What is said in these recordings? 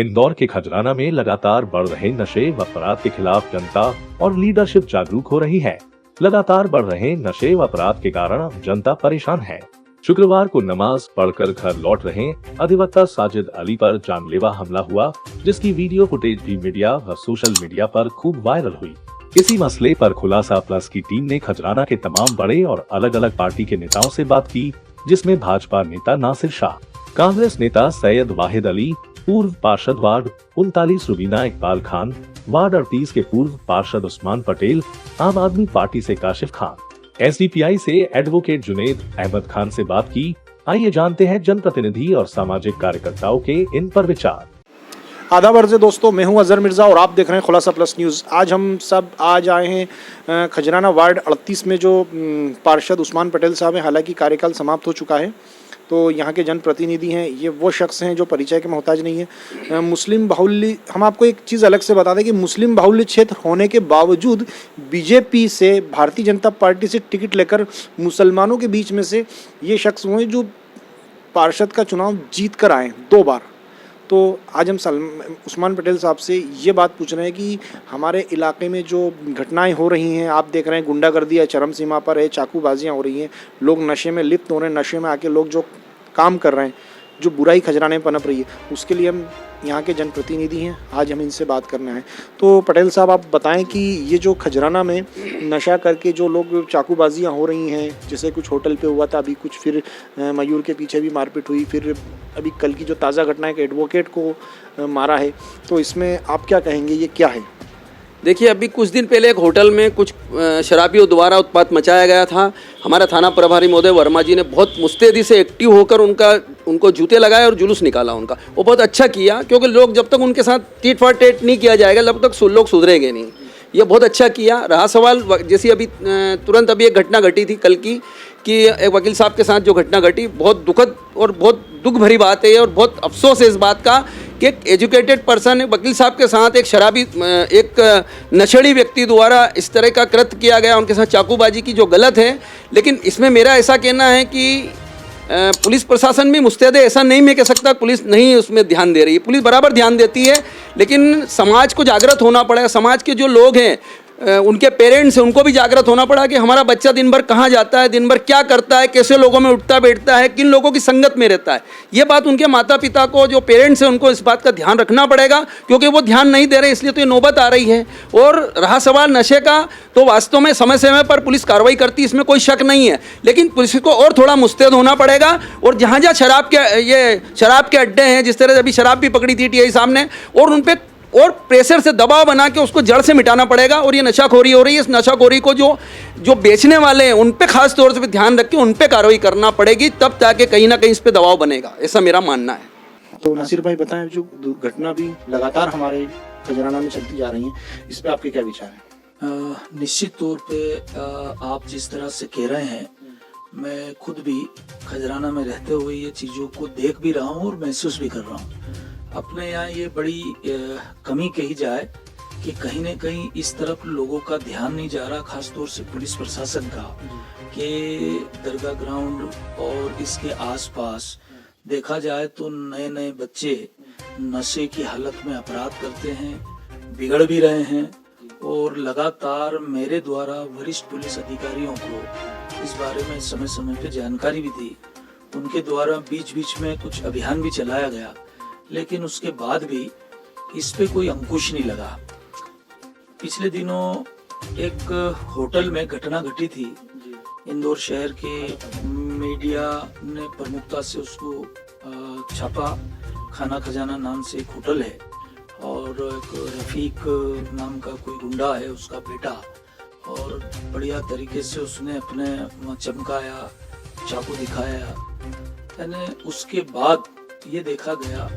इंदौर के खजराना में लगातार बढ़ रहे नशे व अपराध के खिलाफ जनता और लीडरशिप जागरूक हो रही है। लगातार बढ़ रहे नशे व अपराध के कारण जनता परेशान है। शुक्रवार को नमाज पढ़कर घर लौट रहे अधिवक्ता साजिद अली पर जानलेवा हमला हुआ, जिसकी वीडियो फुटेज भी मीडिया व सोशल मीडिया पर खूब वायरल हुई। इसी मसले पर खुलासा प्लस की टीम ने खजराना के तमाम बड़े और अलग अलग पार्टी के नेताओं से बात की, जिसमें भाजपा नेता नासिर शाह, कांग्रेस नेता सैयद वाहिद अली, पूर्व पार्षद वार्ड 39 रुबीना इकबाल खान, वार्ड 38 के पूर्व पार्षद उस्मान पटेल, आम आदमी पार्टी से काशिफ खान, एसडीपीआई से एडवोकेट जुनेद अहमद खान से बात की। आइए जानते हैं जनप्रतिनिधि और सामाजिक कार्यकर्ताओं के इन पर विचार। आदाब अर्ज़ दोस्तों, मैं हूं अजहर मिर्ज़ा और आप देख रहे हैं खुलासा प्लस न्यूज़। आज हम सब आए हैं खजराना वार्ड 38 में जो पार्षद उस्मान पटेल साहब हैं। हालांकि कार्यकाल समाप्त हो चुका है, तो यहाँ के जनप्रतिनिधि हैं। ये वो शख्स हैं जो परिचय के मोहताज नहीं है। मुस्लिम बाहुल्य, हम आपको एक चीज़ अलग से बता दें कि मुस्लिम बाहुल्य क्षेत्र होने के बावजूद बीजेपी से, भारतीय जनता पार्टी से टिकट लेकर मुसलमानों के बीच में से ये शख्स हुए जो पार्षद का चुनाव जीत कर आए 2 बार। तो आज हम उस्मान पटेल साहब से ये बात पूछ रहे हैं कि हमारे इलाके में जो घटनाएं हो रही हैं, आप देख रहे हैं गुंडागर्दी है, चरम सीमा पर है, चाकूबाजियां हो रही हैं, लोग नशे में लिप्त हो रहे हैं, नशे में आके लोग जो काम कर रहे हैं, जो बुराई खजराने में पनप रही है, उसके लिए हम यहाँ के जनप्रतिनिधि हैं। आज हम इनसे बात करना है। तो पटेल साहब, आप बताएं कि ये जो खजराना में नशा करके जो लोग चाकूबाजियाँ हो रही हैं, जैसे कुछ होटल पे हुआ था, अभी कुछ फिर मयूर के पीछे भी मारपीट हुई, फिर अभी कल की जो ताज़ा घटना है कि एडवोकेट को मारा है, तो इसमें आप क्या कहेंगे, ये क्या है? देखिए, अभी कुछ दिन पहले एक होटल में कुछ शराबियों द्वारा उत्पात मचाया गया था। हमारा थाना प्रभारी महोदय वर्मा जी ने बहुत मुस्तैदी से एक्टिव होकर उनको जूते लगाए और जुलूस निकाला उनका। वो बहुत अच्छा किया, क्योंकि लोग जब तक उनके साथ टीट फाट टेट नहीं किया जाएगा, जब तक लोग सुधरेंगे नहीं। ये बहुत अच्छा किया। रहा सवाल, जैसे अभी तुरंत अभी एक घटना घटी थी कल की, कि एक वकील साहब के साथ जो घटना घटी, बहुत दुखद और बहुत दुख भरी बात है, और बहुत अफसोस है इस बात का कि एक एजुकेटेड पर्सन, वकील साहब के साथ एक शराबी, एक नशेड़ी व्यक्ति द्वारा इस तरह का कृत्य किया गया, उनके साथ चाकूबाजी की, जो गलत है। लेकिन इसमें मेरा ऐसा कहना है कि पुलिस प्रशासन भी मुस्तैद है। ऐसा नहीं मैं कह सकता पुलिस नहीं उसमें ध्यान दे रही है, पुलिस बराबर ध्यान देती है, लेकिन समाज को जागृत होना पड़ेगा। समाज के जो लोग हैं, उनके पेरेंट्स हैं, उनको भी जागृत होना पड़ा कि हमारा बच्चा दिन भर कहाँ जाता है, दिन भर क्या करता है, कैसे लोगों में उठता बैठता है, किन लोगों की संगत में रहता है। ये बात उनके माता पिता को, जो पेरेंट्स हैं, उनको इस बात का ध्यान रखना पड़ेगा, क्योंकि वो ध्यान नहीं दे रहे, इसलिए तो ये नौबत आ रही है। और रहा सवाल नशे का, तो वास्तव में समय समय पर पुलिस कार्रवाई करती है, इसमें कोई शक नहीं है, लेकिन पुलिस को और थोड़ा मुस्तैद होना पड़ेगा। और जहाँ जहाँ शराब के अड्डे हैं, जिस तरह से अभी शराब भी पकड़ी थी टीआई साहब ने, और उन पर और प्रेशर से दबाव बना के उसको जड़ से मिटाना पड़ेगा। और ये नशाखोरी हो रही है, इस नशाखोरी को जो बेचने वाले हैं, उन पे खास तौर से ध्यान रख के उन पे कार्रवाई करना पड़ेगी, तब जाके कहीं ना कहीं इस पे दबाव बनेगा, ऐसा मेरा मानना है। तो नासिर भाई बताएं, जो घटना भी लगातार हमारे खजराना में चलती जा रही है, इस पे आपके क्या विचार हैं? निश्चित तौर पे आप जिस तरह से कह रहे हैं, मैं खुद भी खजराना में रहते हुए ये चीज़ों को देख भी रहा हूँ और महसूस भी कर रहा हूँ। अपने यहाँ ये बड़ी कमी कही जाए कि कहीं न कहीं इस तरफ लोगों का ध्यान नहीं जा रहा, खासतौर से पुलिस प्रशासन का, कि दरगाह ग्राउंड और इसके आसपास देखा जाए तो नए नए बच्चे नशे की हालत में अपराध करते हैं, बिगड़ भी रहे हैं। और लगातार मेरे द्वारा वरिष्ठ पुलिस अधिकारियों को इस बारे में समय समय पे जानकारी भी दी। उनके द्वारा बीच बीच में कुछ अभियान भी चलाया गया, लेकिन उसके बाद भी इस पे कोई अंकुश नहीं लगा। पिछले दिनों एक होटल में घटना घटी थी, इंदौर शहर के मीडिया ने प्रमुखता से उसको छापा। खाना खजाना नाम से एक होटल है, और एक रफीक नाम का कोई गुंडा है, उसका बेटा, और बढ़िया तरीके से उसने अपने चमकाया, चाकू दिखाया। यानी उसके बाद ये देखा गया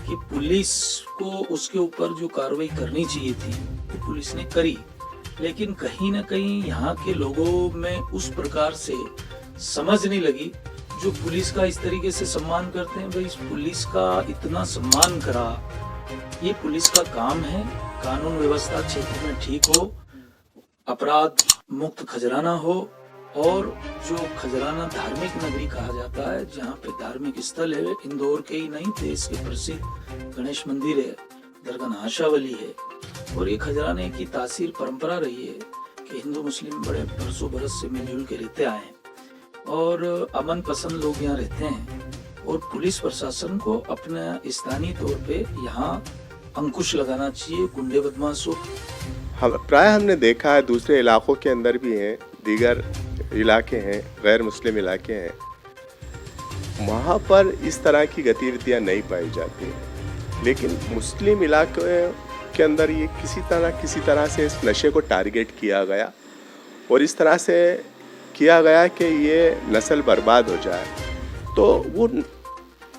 कि पुलिस को उसके ऊपर जो कार्रवाई करनी चाहिए थी वो पुलिस ने करी, लेकिन कहीं ना कहीं यहाँ के लोगों में उस प्रकार से समझ नहीं लगी। जो पुलिस का इस तरीके से सम्मान करते हैं, भाई इस पुलिस का इतना सम्मान करा, ये पुलिस का काम है। कानून व्यवस्था क्षेत्र में ठीक हो, अपराध मुक्त खजराना हो, और जो खजराना धार्मिक नगरी कहा जाता है, जहाँ पे धार्मिक स्थल है, इंदौर के ही नहीं देश के प्रसिद्ध गणेश मंदिर है, दरगाह आशावली है। और ये खजराने की तासीर परंपरा रही है कि हिंदू मुस्लिम बड़े बरसों बरस से मिलजुल के रहते आए हैं और अमन पसंद लोग यहाँ रहते हैं। और पुलिस प्रशासन को अपने स्थानीय तौर पे यहाँ अंकुश लगाना चाहिए गुंडे बदमाशों। हमने देखा है दूसरे इलाकों के अंदर भी हैं, दीगर इलाके हैं, गैर मुस्लिम इलाके हैं, वहाँ पर इस तरह की गतिविधियाँ नहीं पाई जाती। लेकिन मुस्लिम इलाके के अंदर ये किसी तरह से इस नशे को टारगेट किया गया और इस तरह से किया गया कि ये नस्ल बर्बाद हो जाए। तो वो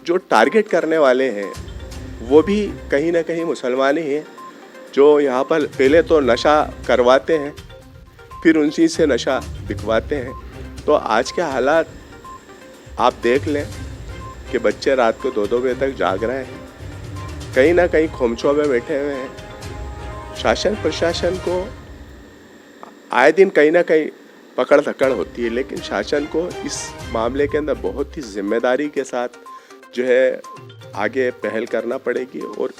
जो टारगेट करने वाले हैं वो भी कहीं ना कहीं मुसलमान ही हैं, जो यहाँ पर पहले तो नशा करवाते हैं, फिर उनसी से नशा बिकवाते हैं। तो आज के हालात आप देख लें कि बच्चे रात को 2-2 बजे तक जाग रहे हैं, कहीं ना कहीं खोमचों में बैठे हुए हैं। शासन प्रशासन को आए दिन कहीं ना कहीं पकड़ धकड़ होती है, लेकिन शासन को इस मामले के अंदर बहुत ही जिम्मेदारी के साथ जो है आगे पहल करना पड़ेगी और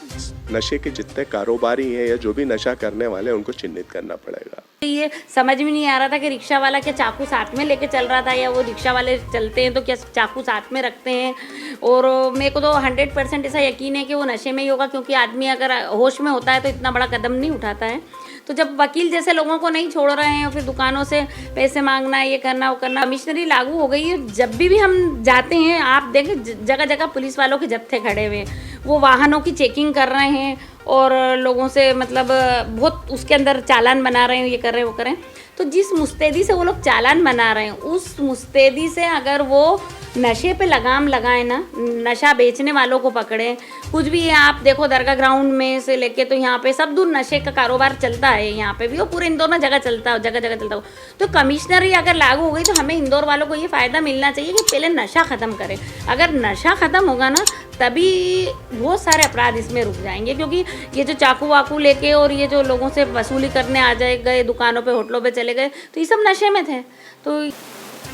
नशे के जितने कारोबारी हैं या जो भी नशा करने वाले हैं उनको चिन्हित करना पड़ेगा। ये समझ में नहीं आ रहा था कि रिक्शा वाला क्या चाकू साथ में लेके चल रहा था, या वो रिक्शा वाले चलते हैं तो क्या चाकू साथ में रखते हैं। और मेरे को तो 100% ऐसा यकीन है कि वो नशे में ही होगा, क्योंकि आदमी अगर होश में होता है तो इतना बड़ा कदम नहीं उठाता है। तो जब वकील जैसे लोगों को नहीं छोड़ रहे हैं और फिर दुकानों से पैसे मांगना, ये करना वो करना, कमिश्नरी लागू हो गई है। जब भी हम जाते हैं आप देखें जगह जगह पुलिस वालों के जत्थे खड़े हुए हैं, वो वाहनों की चेकिंग कर रहे हैं और लोगों से मतलब बहुत उसके अंदर चालान बना रहे हैं, ये कर रहे हैं वो कर रहे हैं। तो जिस मुस्तैदी से वो लोग चालान बना रहे हैं, उस मुस्तैदी से अगर वो नशे पे लगाम लगाए ना, नशा बेचने वालों को पकड़े, कुछ भी है आप देखो दरगाह ग्राउंड में से लेके तो यहाँ पे सब दूर नशे का कारोबार चलता है। यहाँ पे भी वो पूरे इंदौर में जगह चलता हो, जगह जगह चलता हो। तो कमिश्नरी अगर लागू हो गई तो हमें इंदौर वालों को ये फ़ायदा मिलना चाहिए कि पहले नशा ख़त्म करें। अगर नशा ख़त्म होगा ना तभी बहुत सारे अपराध इसमें रुक जाएंगे, क्योंकि ये जो चाकू वाकू लेके और ये जो लोगों से वसूली करने आ जाए गए, दुकानों पे होटलों पे चले गए, तो ये सब नशे में थे। तो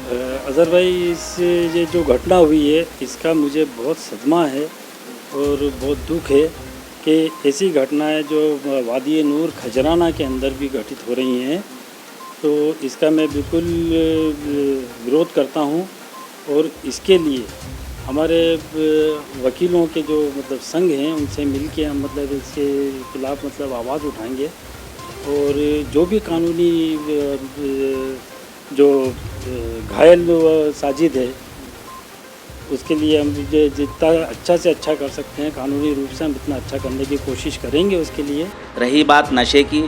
अज़हर भाई, इससे ये जो घटना हुई है इसका मुझे बहुत सदमा है और बहुत दुख है कि ऐसी घटनाएं जो वादी नूर खजराना के अंदर भी घटित हो रही हैं। तो इसका मैं बिल्कुल विरोध करता हूं और इसके लिए हमारे वकीलों के जो मतलब संघ हैं उनसे मिलके हम मतलब इसके खिलाफ मतलब आवाज़ उठाएंगे और जो भी कानूनी जो घायल साजिद है उसके लिए हम जितना अच्छा से अच्छा कर सकते हैं कानूनी रूप से हम इतना अच्छा करने की कोशिश करेंगे। उसके लिए रही बात नशे की,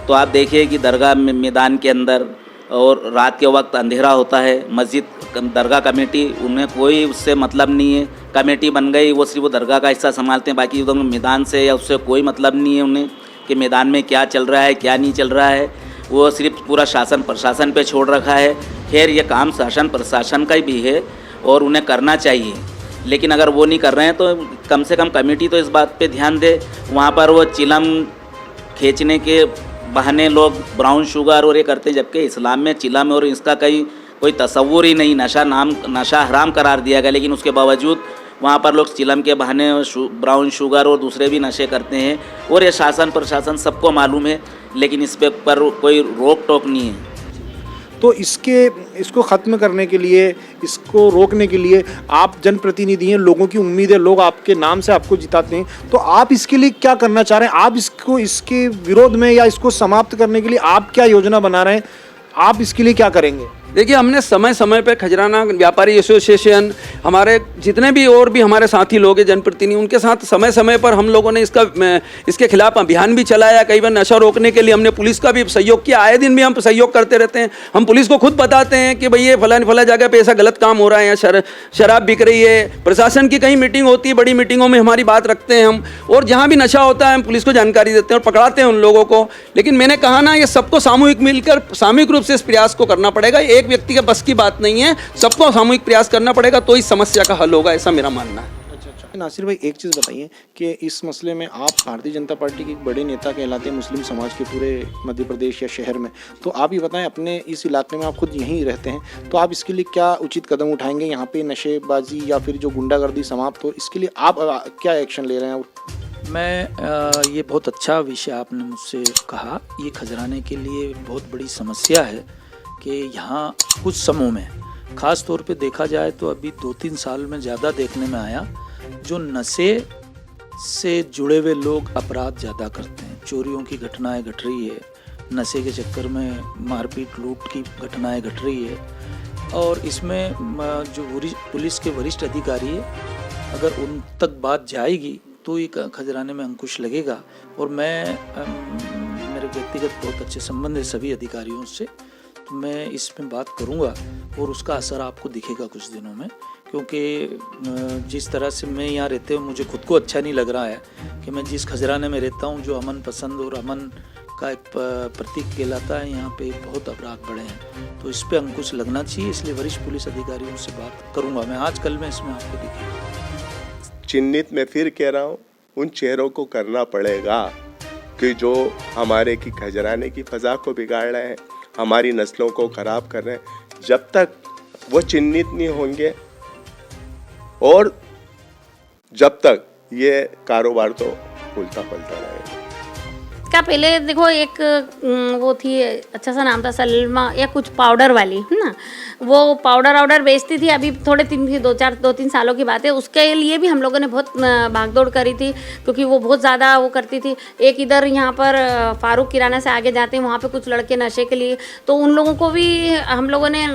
तो आप देखिए कि दरगाह मैदान के अंदर और रात के वक्त अंधेरा होता है, मस्जिद दरगाह कमेटी उन्हें कोई उससे मतलब नहीं है। कमेटी बन गई, वो सिर्फ वो दरगाह का हिस्सा संभालते हैं, बाकी उधर मैदान से या उससे कोई मतलब नहीं है उन्हें कि मैदान में क्या चल रहा है क्या नहीं चल रहा है। वो सिर्फ पूरा शासन प्रशासन पे छोड़ रखा है। खैर ये काम शासन प्रशासन का ही भी है और उन्हें करना चाहिए, लेकिन अगर वो नहीं कर रहे हैं तो कम से कम कमेटी तो इस बात पे ध्यान दे। वहाँ पर वो चिलम खींचने के बहाने लोग ब्राउन शुगर और ये करते हैं, जबकि इस्लाम में चिलम और इसका कोई तस्वुर ही नहीं। नशा हराम करार दिया गया, लेकिन उसके बावजूद वहाँ पर लोग चिलम के बहाने ब्राउन शुगर और दूसरे भी नशे करते हैं। और ये शासन प्रशासन सबको मालूम है, लेकिन इस पर कोई रोक टोक नहीं है। तो इसको ख़त्म करने के लिए, इसको रोकने के लिए आप जनप्रतिनिधि हैं, लोगों की उम्मीद है, लोग आपके नाम से आपको जिताते हैं, तो आप इसके लिए क्या करना चाह रहे हैं? आप इसके विरोध में या इसको समाप्त करने के लिए आप क्या योजना बना रहे हैं? आप इसके लिए क्या करेंगे? देखिए, हमने समय समय पे खजराना व्यापारी एसोसिएशन, हमारे जितने भी और भी हमारे साथी लोग हैं जनप्रतिनिधि, उनके साथ समय समय पर हम लोगों ने इसके खिलाफ अभियान भी चलाया। कई बार नशा रोकने के लिए हमने पुलिस का भी सहयोग किया। आए दिन भी हम सहयोग करते रहते हैं। हम पुलिस को खुद बताते हैं कि भाई ये फला जगह पे ऐसा गलत काम हो रहा है, या शराब बिक रही है। प्रशासन की कहीं मीटिंग होती है, बड़ी मीटिंगों में हमारी बात रखते हैं हम, और जहाँ भी नशा होता है हम पुलिस को जानकारी देते हैं और पकड़ाते हैं उन लोगों को। लेकिन मैंने कहा ना, ये सबको सामूहिक मिलकर सामूहिक रूप से इस प्रयास को करना पड़ेगा। एक व्यक्ति बस की बात नहीं है, सबको सामूहिक प्रयास करना पड़ेगा, तो इस समस्या का हल होगा, ऐसा मेरा मानना है। अच्छा। नासिर भाई, एक चीज़ बताइए कि इस मसले में आप भारतीय जनता पार्टी के एक बड़े नेता कहलाते हैं मुस्लिम समाज के पूरे मध्य प्रदेश या शहर में, तो आप ये बताएं, अपने इस इलाके में आप खुद यहीं रहते हैं, तो आप इसके लिए क्या उचित कदम उठाएंगे? यहाँ पे नशेबाजी या फिर जो गुंडागर्दी समाप्त हो, इसके लिए आप क्या एक्शन ले रहे हैं? मैं ये बहुत अच्छा विषय आपने मुझसे कहा। ये खजराने के लिए बहुत बड़ी समस्या है कि यहाँ कुछ समूह में, ख़ास तौर पे देखा जाए तो अभी 2-3 साल में ज़्यादा देखने में आया, जो नशे से जुड़े हुए लोग अपराध ज़्यादा करते हैं। चोरियों की घटनाएं घट रही है, नशे के चक्कर में मारपीट लूट की घटनाएं घट रही है, और इसमें जो पुलिस के वरिष्ठ अधिकारी है, अगर उन तक बात जाएगी तो ये खजराने में अंकुश लगेगा। और मेरे व्यक्तिगत बहुत अच्छे संबंध है सभी अधिकारियों से, तो मैं इसमें बात करूँगा और उसका असर आपको दिखेगा कुछ दिनों में। क्योंकि जिस तरह से मैं यहाँ रहते हुए मुझे खुद को अच्छा नहीं लग रहा है कि मैं जिस खजराने में रहता हूँ, जो अमन पसंद और अमन का एक प्रतीक कहलाता है, यहाँ पे बहुत अपराध बढ़े हैं, तो इस पे अंकुश लगना चाहिए। इसलिए वरिष्ठ पुलिस अधिकारियों से बात करूँगा मैं, आज कल में इसमें आपको दिखेगा। चिन्हित मैं फिर कह रहा हूँ, उन चेहरों को करना पड़ेगा कि जो हमारे की खजराने की फ़ज़ा को बिगाड़ रहे हैं, हमारी नस्लों को ख़राब कर रहे हैं। जब तक वो चिन्हित नहीं होंगे और जब तक ये कारोबार तो उल्टा पलटा रहेगा। का पहले देखो, एक वो थी, अच्छा सा नाम था, सलमा या कुछ पाउडर वाली, है ना, वो पाउडर बेचती थी। अभी थोड़े 2-3 सालों की बात है, उसके लिए भी हम लोगों ने बहुत भागदौड़ करी थी, क्योंकि वो बहुत ज़्यादा वो करती थी। एक इधर यहाँ पर फारूक किराना से आगे जाते हैं, वहाँ पे कुछ लड़के नशे के लिए, तो उन लोगों को भी हम लोगों ने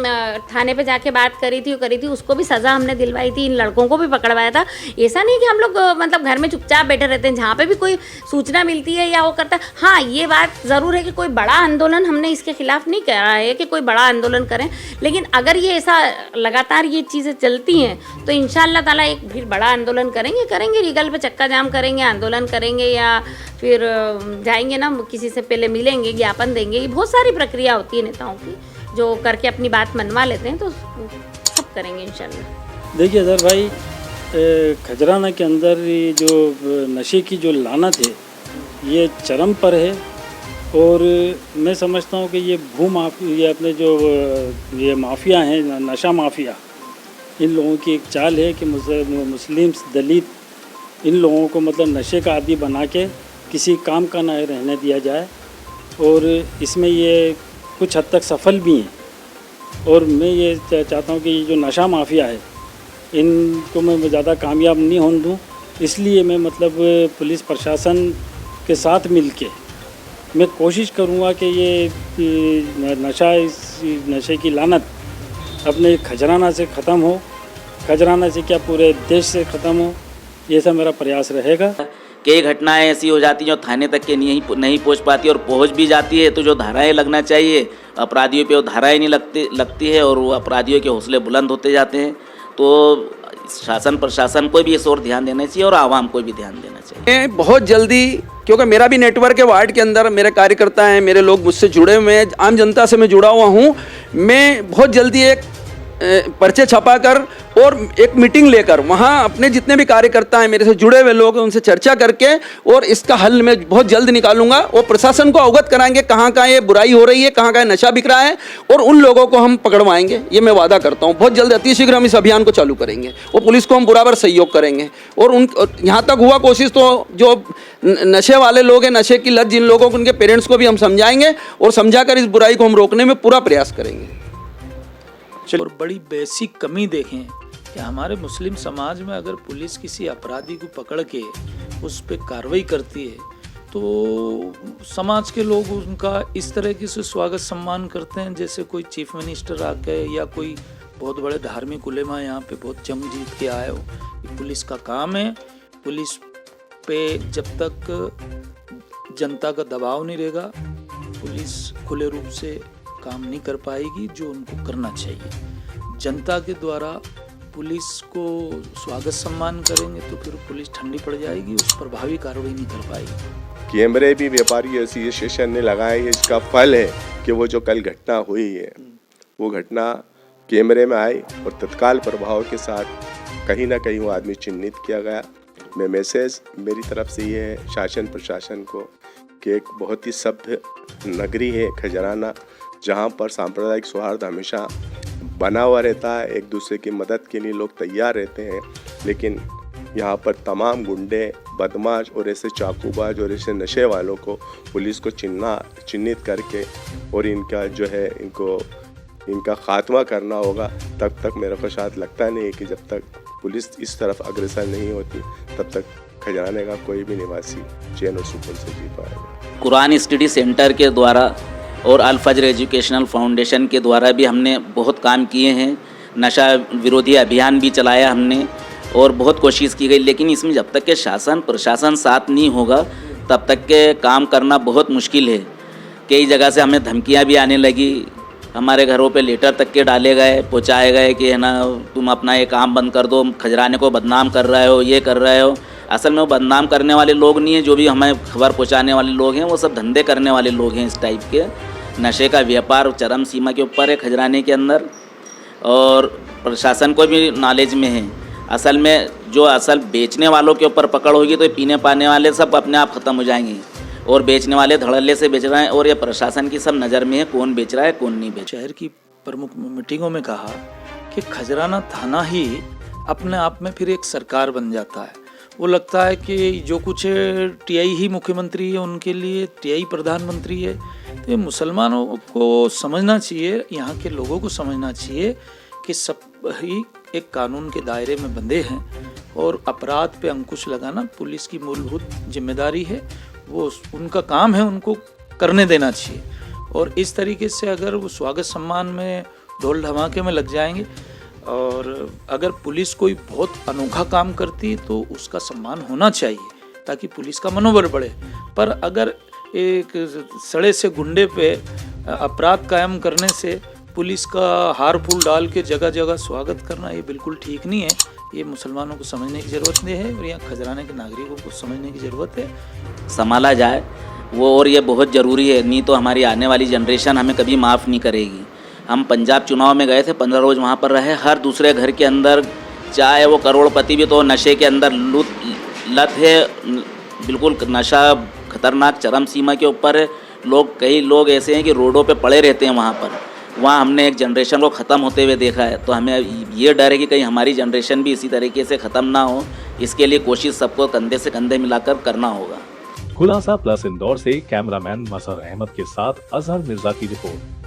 थाने पे जाके बात करी थी, उसको भी सज़ा हमने दिलवाई थी, इन लड़कों को भी पकड़वाया था। ऐसा नहीं कि हम लोग मतलब घर में चुपचाप बैठे रहते हैं, जहाँ पे भी कोई सूचना मिलती है या वो करता है। हाँ, ये बात ज़रूर है कि कोई बड़ा आंदोलन हमने इसके खिलाफ नहीं करा है कि कोई बड़ा आंदोलन करें, लेकिन अगर ये ऐसा लगातार ये चीज़ें चलती हैं तो इंशाअल्लाह ताला एक फिर बड़ा आंदोलन करेंगे, रीगल पे चक्का जाम करेंगे, आंदोलन करेंगे, या फिर जाएंगे ना, किसी से पहले मिलेंगे, ज्ञापन देंगे। ये बहुत सारी प्रक्रिया होती है नेताओं की, जो करके अपनी बात मनवा लेते हैं, तो सब करेंगे इंशाअल्लाह। देखिए अजहर भाई, खजराना के अंदर ये जो नशे की जो लानत है, ये चरम पर है। और मैं समझता हूँ कि ये ये अपने जो ये माफिया हैं, नशा माफिया, इन लोगों की एक चाल है कि मुस्लिम दलित इन लोगों को मतलब नशे का आदी बना के किसी काम का न रहने दिया जाए, और इसमें ये कुछ हद तक सफल भी हैं। और मैं ये चाहता हूँ कि ये जो नशा माफिया है, इनको मैं ज़्यादा कामयाब नहीं होने दूँ। इसलिए मैं मतलब पुलिस प्रशासन के साथ मिलके मैं कोशिश करूँगा कि ये नशे की लानत अपने खजराना से ख़त्म हो, खजराना से क्या पूरे देश से ख़त्म हो, ये सब मेरा प्रयास रहेगा। कई घटनाएं ऐसी हो जाती हैं जो थाने तक के नहीं पहुंच पाती, और पहुंच भी जाती है तो जो धाराएं लगना चाहिए अपराधियों पे वो धाराएं नहीं लगती है, और वो अपराधियों के हौसले बुलंद होते जाते हैं। तो शासन प्रशासन को भी इस ओर ध्यान देना चाहिए और आवाम को भी ध्यान देना चाहिए। मैं बहुत जल्दी, क्योंकि मेरा भी नेटवर्क है वार्ड के अंदर, मेरे कार्यकर्ता हैं, मेरे लोग मुझसे जुड़े हुए हैं, आम जनता से मैं जुड़ा हुआ हूँ, मैं बहुत जल्दी एक पर्चे छपाकर और एक मीटिंग लेकर वहाँ अपने जितने भी कार्यकर्ता हैं, मेरे से जुड़े हुए लोग हैं, उनसे चर्चा करके और इसका हल मैं बहुत जल्द निकालूंगा। और प्रशासन को अवगत कराएंगे कहाँ कहाँ ये बुराई हो रही है, कहाँ कहाँ नशा बिक रहा है, और उन लोगों को हम पकड़वाएंगे, ये मैं वादा करता हूँ। बहुत जल्द अतिशीघ्र हम इस अभियान को चालू करेंगे और पुलिस को हम बराबर सहयोग करेंगे। और यहाँ तक हुआ कोशिश तो जो नशे वाले लोग हैं, नशे की लत जिन लोगों को, उनके पेरेंट्स को भी हम समझाएंगे और समझाकर इस बुराई को हम रोकने में पूरा प्रयास करेंगे। और बड़ी बेसिक कमी देखें कि हमारे मुस्लिम समाज में अगर पुलिस किसी अपराधी को पकड़ के उस पर कार्रवाई करती है तो समाज के लोग उनका इस तरह से स्वागत सम्मान करते हैं जैसे कोई चीफ मिनिस्टर आके या कोई बहुत बड़े धार्मिक उलेमा यहाँ पे बहुत जंग जीत के आए हो। ये पुलिस का काम है। पुलिस पे जब तक जनता का दबाव नहीं रहेगा, पुलिस खुले रूप से काम नहीं कर पाएगी जो उनको करना चाहिए। जनता के द्वारा पुलिस को स्वागत सम्मान करेंगे तो फिर पुलिस ठंडी पड़ जाएगी, उस पर प्रभावी कार्रवाई नहीं कर पाएगी। कैमरे भी व्यापारी एसोसिएशन ने लगाए हैं। इसका फल है कि वो जो कल घटना हुई है वो घटना कैमरे में आई और तत्काल प्रभाव के साथ कहीं ना कहीं वो आदमी चिन्हित किया गया। मैं मैसेज मेरी तरफ से ये है शासन प्रशासन को कि एक बहुत ही सभ्य नगरी है खजराना, जहाँ पर सांप्रदायिक सौहार्द हमेशा बना हुआ रहता है, एक दूसरे की मदद के लिए लोग तैयार रहते हैं, लेकिन यहाँ पर तमाम गुंडे, बदमाश और ऐसे चाकूबाज और ऐसे नशे वालों को पुलिस को चिन्हित करके और इनका जो है इनका खात्मा करना होगा। तब तक मेरे को शायद लगता नहीं है कि जब तक पुलिस इस तरफ अग्रसर नहीं होती तब तक खजाने का कोई भी निवासी चैन और सुकून से जी पाएगा। कुरान स्टडी सेंटर के द्वारा और अल फजर एजुकेशनल फाउंडेशन के द्वारा भी हमने बहुत काम किए हैं। नशा विरोधी अभियान भी चलाया हमने और बहुत कोशिश की गई, लेकिन इसमें जब तक के शासन प्रशासन साथ नहीं होगा तब तक के काम करना बहुत मुश्किल है। कई जगह से हमें धमकियां भी आने लगी, हमारे घरों पे लेटर तक के डाले गए, पहुंचाए गए कि है ना तुम अपना ये काम बंद कर दो, खजराने को बदनाम कर रहे हो, ये कर रहे हो। असल में वो बदनाम करने वाले लोग नहीं हैं, जो भी हमें खबर पहुंचाने वाले लोग हैं वो सब धंधे करने वाले लोग हैं। इस टाइप के नशे का व्यापार चरम सीमा के ऊपर है खजराने के अंदर, और प्रशासन को भी नॉलेज में है। असल में जो असल बेचने वालों के ऊपर पकड़ होगी तो पीने पाने वाले सब अपने आप ख़त्म हो जाएंगे, और बेचने वाले धड़ल्ले से बेच रहे हैं, और ये प्रशासन की सब नज़र में है कौन बेच रहा है कौन नहीं बेच। शहर की प्रमुख मीटिंगों में कहा कि खजराना थाना ही अपने आप में फिर एक सरकार बन जाता है। वो लगता है कि जो कुछ टीआई ही मुख्यमंत्री है, उनके लिए टीआई प्रधानमंत्री है। तो ये मुसलमानों को समझना चाहिए, यहाँ के लोगों को समझना चाहिए कि सब ही एक कानून के दायरे में बंधे हैं, और अपराध पे अंकुश लगाना पुलिस की मूलभूत जिम्मेदारी है। वो उनका काम है, उनको करने देना चाहिए। और इस तरीके से अगर वो स्वागत सम्मान में ढोल धमाके में लग जाएंगे, और अगर पुलिस कोई बहुत अनोखा काम करती है तो उसका सम्मान होना चाहिए ताकि पुलिस का मनोबल बढ़े। पर अगर एक सड़े से गुंडे पे अपराध कायम करने से पुलिस का हार फूल डाल के जगह जगह स्वागत करना, ये बिल्कुल ठीक नहीं है। ये मुसलमानों को समझने की ज़रूरत नहीं है, और यहाँ खजराने के नागरिकों को समझने की ज़रूरत है। संभाला जाए वो, और ये बहुत ज़रूरी है, नहीं तो हमारी आने वाली जनरेशन हमें कभी माफ़ नहीं करेगी। हम पंजाब चुनाव में गए थे, 15 रोज़ वहाँ पर रहे। हर दूसरे घर के अंदर, चाहे वो करोड़पति भी तो नशे के अंदर लत है, बिल्कुल नशा खतरनाक चरम सीमा के ऊपर है। कई लोग ऐसे हैं कि रोडों पे पड़े रहते हैं वहाँ हमने एक जनरेशन को ख़त्म होते हुए देखा है। तो हमें ये डर है कि कहीं हमारी जनरेशन भी इसी तरीके से ख़त्म ना हो। इसके लिए कोशिश सबको कंधे से कंधे मिलाकर करना होगा। खुलासा प्लस इंदौर से कैमरामैन मजहर अहमद के साथ अजहर मिर्जा की रिपोर्ट।